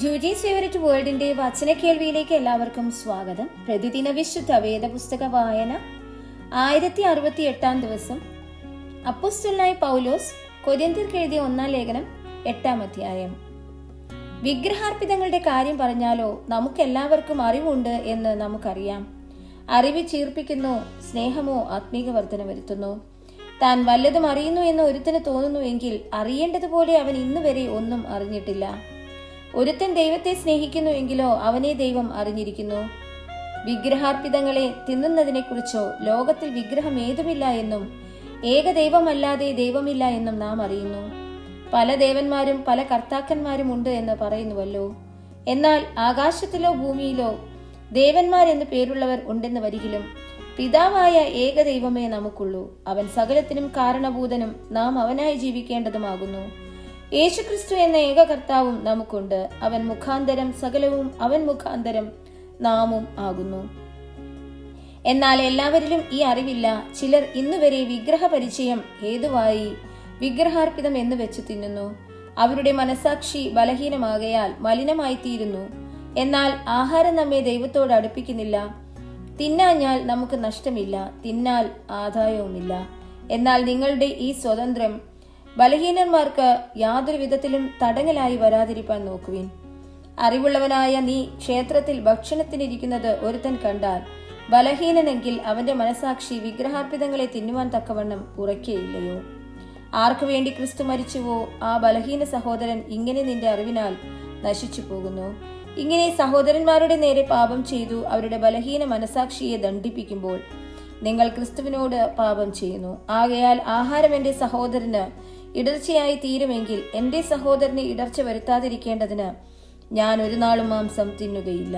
ജൂജീസ് favourite വേൾഡിന്റെ വചന കേൾവിയിലേക്ക് എല്ലാവർക്കും സ്വാഗതം. പ്രതിദിന വിശുദ്ധ വേദപുസ്തക വായന 1068 ദിവസം. അപ്പോസ്തലനായ പൗലോസ് കൊരിന്ത്യർക്ക് എഴുതിയ 1-ാം ലേഖനം 8-ാം അധ്യായം. വിഗ്രഹാർപ്പിതങ്ങളുടെ കാര്യം പറഞ്ഞാലോ നമുക്കെല്ലാവർക്കും അറിവുണ്ട് എന്ന് നമുക്കറിയാം. അറിവ് ചീർപ്പിക്കുന്നു, സ്നേഹമോ ആത്മീക വർധന വരുത്തുന്നു. താൻ വല്ലതും അറിയുന്നു എന്ന് ഒരുത്തന് തോന്നുന്നുവെങ്കിൽ അറിയേണ്ടതുപോലെ അവൻ ഇന്നുവരെ ഒന്നും അറിഞ്ഞിട്ടില്ല. ഒരുത്തൻ ദൈവത്തെ സ്നേഹിക്കുന്നുവെങ്കിലോ അവനെ ദൈവം അറിഞ്ഞിരിക്കുന്നു. വിഗ്രഹാർപ്പിതങ്ങളെ തിന്നുന്നതിനെ കുറിച്ചോ ലോകത്തിൽ വിഗ്രഹം ഏതുമില്ല എന്നും ഏകദൈവമല്ലാതെ ദൈവമില്ല എന്നും നാം അറിയുന്നു. പല ദേവന്മാരും പല കർത്താക്കന്മാരും ഉണ്ട് എന്ന് പറയുന്നുവല്ലോ. എന്നാൽ ആകാശത്തിലോ ഭൂമിയിലോ ദേവന്മാരെന്ന് പേരുള്ളവർ ഉണ്ടെന്ന് വരികിലും പിതാവായ ഏകദൈവമേ നമുക്കുള്ളൂ. അവൻ സകലത്തിനും കാരണഭൂതനും നാം അവനായി ജീവിക്കേണ്ടതുമാകുന്നു. യേശുക്രിസ്തു എന്ന ഏക കർത്താവും നമുക്കുണ്ട്. അവൻ മുഖാന്തരം സകലവും, അവൻ മുഖാന്തരം നാമും ആകുന്നു. എന്നാൽ എല്ലാവരിലും ഈ അറിവില്ല. ചിലർ ഇന്നുവരെ വിഗ്രഹ പരിചയം ഹേതുവായി വിഗ്രഹാർപ്പിതം എന്ന് വെച്ച് തിന്നുന്നു. അവരുടെ മനസാക്ഷി ബലഹീനമാകയാൽ മലിനമായി തീരുന്നു. എന്നാൽ ആഹാരം നമ്മെ ദൈവത്തോട് അടുപ്പിക്കുന്നില്ല. തിന്നാഞ്ഞാൽ നമുക്ക് നഷ്ടമില്ല, തിന്നാൽ ആദായവുമില്ല. എന്നാൽ നിങ്ങളുടെ ഈ സ്വാതന്ത്ര്യം ബലഹീനന്മാർക്ക് യാതൊരു വിധത്തിലും തടങ്ങലായി വരാതിരിക്കാൻ നോക്കുവിൻ. അറിവുള്ളവനായ നീ ക്ഷേത്രത്തിൽ ഭക്ഷണത്തിനിരിക്കുന്നത് ഒരുത്തൻ കണ്ടാൽ ബലഹീനനെങ്കിൽ അവന്റെ മനസാക്ഷി വിഗ്രഹാർപ്പിതങ്ങളെ തിന്നുവാൻ തക്കവണ്ണം ഉറയ്ക്കയില്ലയോ? ആർക്കു വേണ്ടി ക്രിസ്തു മരിച്ചുവോ ആ ബലഹീന സഹോദരൻ ഇങ്ങനെ നിന്റെ അറിവിനാൽ നശിച്ചു പോകുന്നു. ഇങ്ങനെ സഹോദരന്മാരുടെ നേരെ പാപം ചെയ്തു അവരുടെ ബലഹീന മനസാക്ഷിയെ ദണ്ഡിപ്പിക്കുമ്പോൾ നിങ്ങൾ ക്രിസ്തുവിനോട് പാപം ചെയ്യുന്നു. ആകയാൽ ആഹാരം എന്റെ സഹോദരന് ഇടർച്ചയായി തീരുമെങ്കിൽ എന്റെ സഹോദരന് ഇടർച്ച വരുത്താതിരിക്കേണ്ടതിന് ഞാൻ ഒരു നാളും മാംസം തിന്നുകയില്ല.